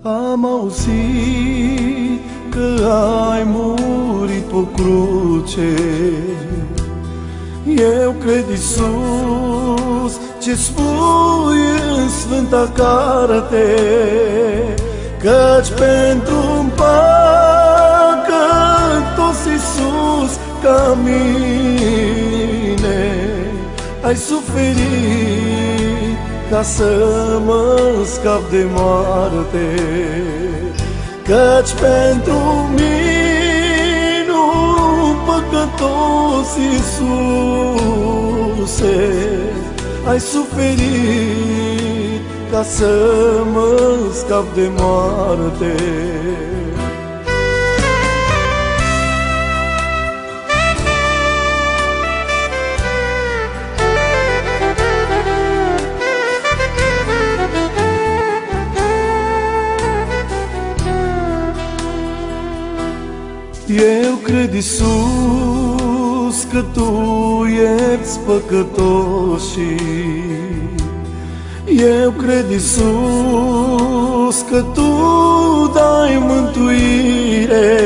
Am auzit că ai murit pe cruce. Eu cred, Iisus, ce spui în Sfânta Carte, căci pentru-n păcătos Iisus ca mine ai suferit ca să mă scap de moarte. Căci pentru mine, păcătos Iisuse, ai suferit ca să mă scap de moarte. Eu cred, Iisus, că Tu ierți păcătoșii. Eu cred, Iisus, că Tu dai mântuire,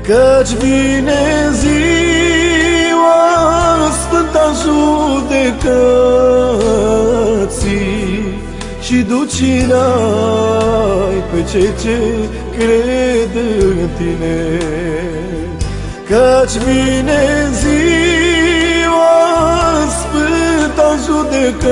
căci vine ziua sfânta judecății și duci în rai pe cei ce cred în Tine. Căci vine ziua sfânta judecății